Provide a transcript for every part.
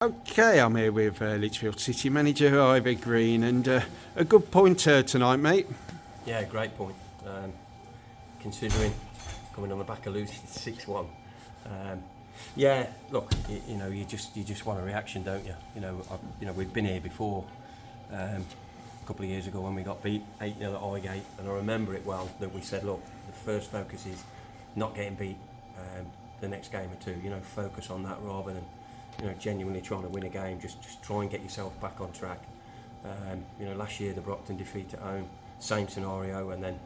Okay, I'm here with Lichfield City manager Ivor Green, and a good pointer tonight, mate. Yeah, great point. Considering coming on the back of losing 6-1. Yeah, look, you just want a reaction, don't you? We've been here before. A couple of years ago when we got beat 8-0 at Highgate, and I remember it well that we said, look, the first focus is not getting beat the next game or two. Focus on that rather than genuinely trying to win a game. Just try and get yourself back on track. Last year the Brockton defeat at home, same scenario, and then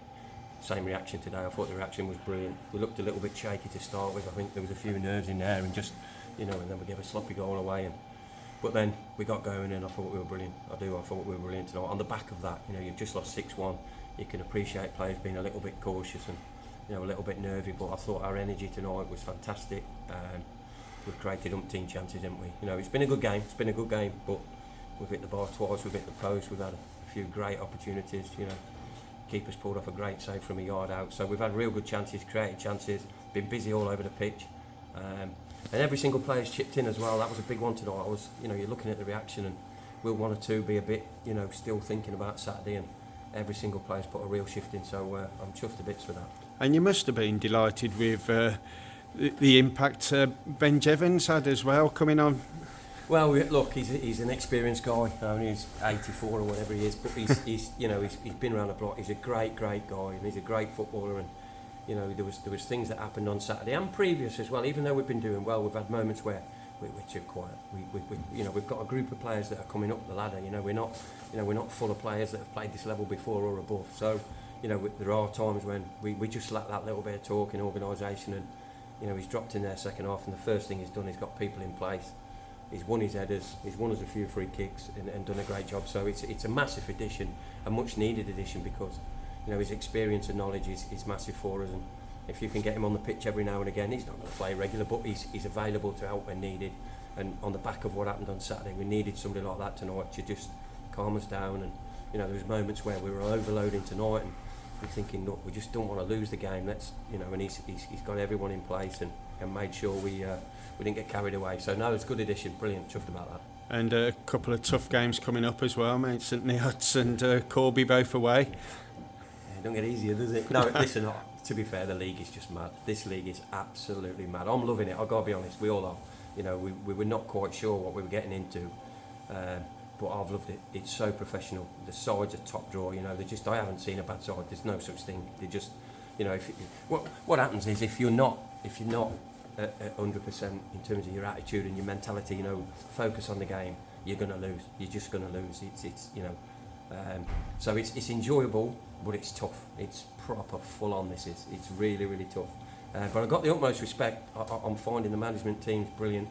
same reaction today. I thought the reaction was brilliant. We looked a little bit shaky to start with. I think there was a few nerves in there, and and then we gave a sloppy goal away. But then we got going, and I thought we were brilliant. I thought we were brilliant tonight. On the back of that, you've just lost 6-1. You can appreciate players being a little bit cautious and a little bit nervy. But I thought our energy tonight was fantastic. We've created umpteen chances, haven't we? It's been a good game. But we've hit the bar twice. We've hit the post. We've had a few great opportunities. Keeper's pulled off a great save from a yard out. So we've had real good chances, created chances. Been busy all over the pitch, and every single player's chipped in as well. That was a big one tonight. You're looking at the reaction, and will one or two be a bit, still thinking about Saturday, and every single player's put a real shift in. So I'm chuffed to bits for that. And you must have been delighted with the impact Ben Jevons had as well coming on. Well, look, he's an experienced guy. He's 84 or whatever he is, but he's been around the block. He's a great guy, and he's a great footballer. And there was things that happened on Saturday and previous as well. Even though we've been doing well, we've had moments where we're too quiet. We've got a group of players that are coming up the ladder. We're not full of players that have played this level before or above. So there are times when we just lack that little bit of talk and organisation. And he's dropped in there second half, and the first thing he's done is got people in place. He's won his headers, he's won us a few free kicks and done a great job. So it's a massive addition, a much needed addition, because his experience and knowledge is massive for us. And if you can get him on the pitch every now and again, he's not going to play regular, but he's available to help when needed. And on the back of what happened on Saturday, we needed somebody like that tonight to just calm us down. And there was moments where we were overloading tonight, and we're thinking, look, we just don't want to lose the game. And he's got everyone in place and made sure we didn't get carried away. So no, it's a good addition, brilliant, chuffed about that. And a couple of tough games coming up as well, mate. St Neots and Corby both away. Yeah, don't get easier, does it? No, listen, to be fair, the league is just mad. This league is absolutely mad. I'm loving it, I've got to be honest, we all are. We were not quite sure what we were getting into, but I've loved it. It's so professional. The sides are top draw, I haven't seen a bad side. There's no such thing. They just, what happens is if you're not at 100% in terms of your attitude and your mentality, focus on the game, you're going to lose. You're just going to lose. So it's enjoyable, but it's tough. It's proper full on. It's really tough. But I've got the utmost respect. I'm finding the management team's brilliant,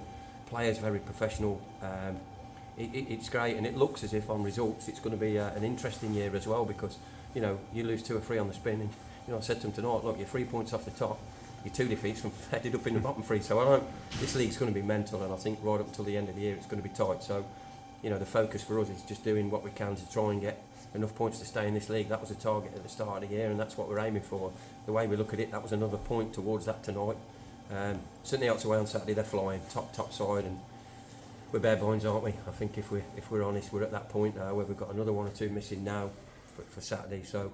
players very professional. It's great, and it looks as if on results it's going to be an interesting year as well, because you lose 2 or 3 on the spin, and I said to them tonight, look, you're 3 points off the top. Your 2 defeats from headed up in the bottom 3, so this league's going to be mental, and I think right up until the end of the year it's going to be tight. So the focus for us is just doing what we can to try and get enough points to stay in this league. That was the target at the start of the year, and that's what we're aiming for. The way we look at it, that was another point towards that tonight. Certainly out away on Saturday, they're flying top side, and we're bare bones, aren't we? I think if we're honest, we're at that point now where we've got another 1 or 2 missing now for Saturday. So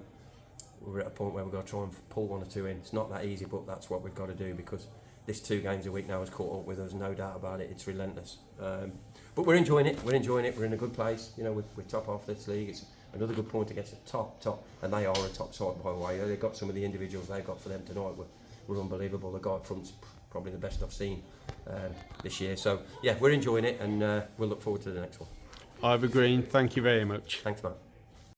we're at a point where we've got to try and pull 1 or 2 in. It's not that easy, but that's what we've got to do, because this 2 games a week now has caught up with us, no doubt about it. It's relentless. But we're enjoying it. We're in a good place. We're top half this league. It's another good point against the top, and they are a top side, by the way. They've got some of the individuals they've got for them tonight were unbelievable. The guy up front's probably the best I've seen this year. So yeah, we're enjoying it, and we'll look forward to the next one. Ivor Green, thank you very much. Thanks, man.